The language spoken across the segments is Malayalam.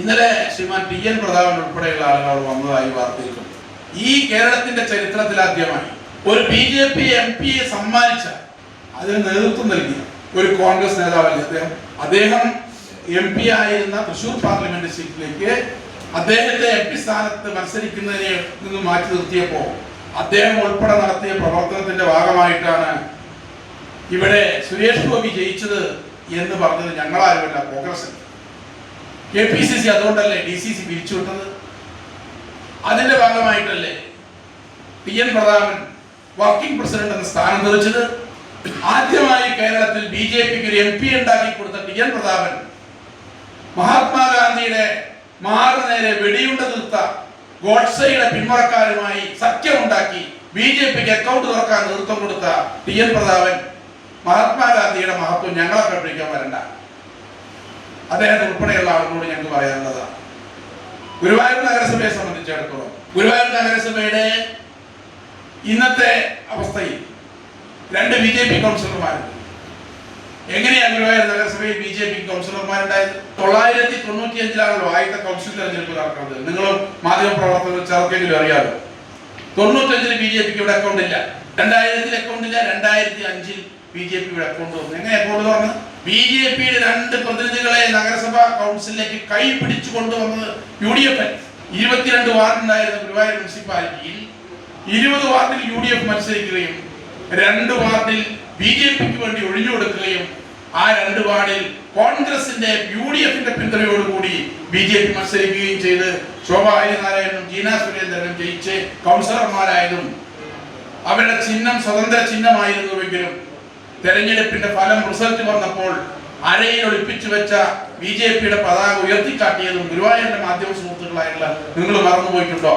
ഇന്നലെ ശ്രീമാൻ ടി.എൻ. പ്രതാപൻ ഉൾപ്പെടെയുള്ള ആളുകൾ വന്നതായി വാർത്തയിൽക്കും. ഈ കേരളത്തിന്റെ ചരിത്രത്തിലാദ്യമായി ഒരു BJP MP സമ്മാനിച്ച, അതിന് നേതൃത്വം നൽകിയ ഒരു കോൺഗ്രസ് നേതാവല്ലേ അദ്ദേഹം MP ആയിരുന്ന തൃശൂർ പാർലമെന്റ് സീറ്റിലേക്ക് അദ്ദേഹത്തെ MP സ്ഥാനത്ത് മത്സരിക്കുന്നതിനെ നിന്ന് മാറ്റി നിർത്തിയപ്പോൾ അദ്ദേഹം ഉൾപ്പെടെ നടത്തിയ പ്രവർത്തനത്തിന്റെ ഭാഗമായിട്ടാണ് ഇവിടെ സുരേഷ് ഗോപി ജയിച്ചത് എന്ന് പറഞ്ഞത് ഞങ്ങളാരുമല്ല, കോൺഗ്രസ്. KPCC അതുകൊണ്ടല്ലേ DCC പിരിച്ചുവിട്ടത്? അതിന്റെ ഭാഗമായിട്ടല്ലേ ടി.എൻ. പ്രതാപൻ വർക്കിംഗ് പ്രസിഡന്റ് എന്ന സ്ഥാനം തെറിച്ചത്? ആദ്യമായി കേരളത്തിൽ BJPക്ക് ഒരു MP ഉണ്ടാക്കി കൊടുത്ത ടി.എൻ. പ്രതാപൻ മഹാത്മാഗാന്ധിയുടെ നേരെ വെടിയുണ്ട തീർത്ത ഗോഡ്സെയുടെ പിന്മുറക്കാരുമായി സഖ്യമുണ്ടാക്കി BJPക്ക് അക്കൗണ്ട് തുറക്കാൻ നേതൃത്വം കൊടുത്ത ടി.എൻ. പ്രതാപൻ മഹാത്മാഗാന്ധിയുടെ മഹത്വം ഞങ്ങളെ പഠിപ്പിക്കാൻ വരണ്ട. അദ്ദേഹത്തെ ഉൾപ്പെടെയുള്ള ആളുകളോട് ഞങ്ങൾക്ക് പറയാനുള്ളതാണ്. ഗുരുവായൂർ നഗരസഭയെ സംബന്ധിച്ചിടത്തോളം ഗുരുവായൂർ നഗരസഭയുടെ ഇന്നത്തെ അവസ്ഥയിൽ 2 BJP കൗൺസിലർമാരുണ്ട്. എങ്ങനെയാണ് ഗുരുവായൂർ നഗരസഭയിൽ BJP കൗൺസിലർമാരുണ്ടായത്? 995 ആദ്യത്തെ കൗൺസിൽ തെരഞ്ഞെടുപ്പ് നടക്കുന്നത്. നിങ്ങൾ മാധ്യമപ്രവർത്തകർ ചേർക്കെങ്കിലും അറിയാമോ? 95 BJPക്ക് ഇവിടെ അക്കൗണ്ട് ഇല്ല, 2000 അക്കൗണ്ട് ഇല്ല, 2005 BJPയുടെ അക്കൗണ്ട് വന്നു. എങ്ങനെ അക്കൗണ്ട് തുറന്ന്? BJPയുടെ 2 പ്രതിനിധികളെ നഗരസഭാ കൗൺസിലിലേക്ക് കൈ പിടിച്ചു കൊണ്ടുവന്നത് UDF. 22 വാർഡുണ്ടായിരുന്ന ഗുരുവായൂർ മുനിസിപ്പാലിറ്റിയിൽ 20 വാർഡിൽ UDF മത്സരിക്കുകയും 2 വാർഡിൽ BJPക്ക് വേണ്ടി ഒഴിഞ്ഞു കൊടുക്കുകയും ആ 2 വാർഡിൽ കോൺഗ്രസിന്റെ UDFന്റെ പിന്തുണയോടുകൂടി BJP മത്സരിക്കുകയും ചെയ്ത് ശോഭാ ഹരിനാരായണനും ജീന സുരേന്ദ്രനും ജയിച്ച് കൗൺസിലർമാരായതും അവരുടെ ചിഹ്നം സ്വതന്ത്ര ചിഹ്നമായിരുന്നുവെങ്കിലും തെരഞ്ഞെടുപ്പിന്റെ ഫലം റിസൾട്ട് വന്നപ്പോൾ അരയിൽ ഒളിപ്പിച്ചു വെച്ച BJPയുടെ പതാക ഉയർത്തിക്കാട്ടിയതും ഗുരുവായൂരിന്റെ മാധ്യമ സുഹൃത്തുക്കളായുള്ള നിങ്ങൾ മറന്നുപോയിട്ടുണ്ടോ?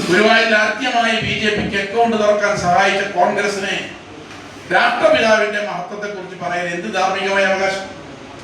ഗുരുവായൂരിൽ ആദ്യമായി BJPക്ക് അക്കൗണ്ട് തുറക്കാൻ സഹായിച്ച കോൺഗ്രസിനെ രാഷ്ട്രപിതാവിന്റെ മഹത്വത്തെ കുറിച്ച് പറയാൻ എന്ത് ധാർമ്മികമായ അവകാശം?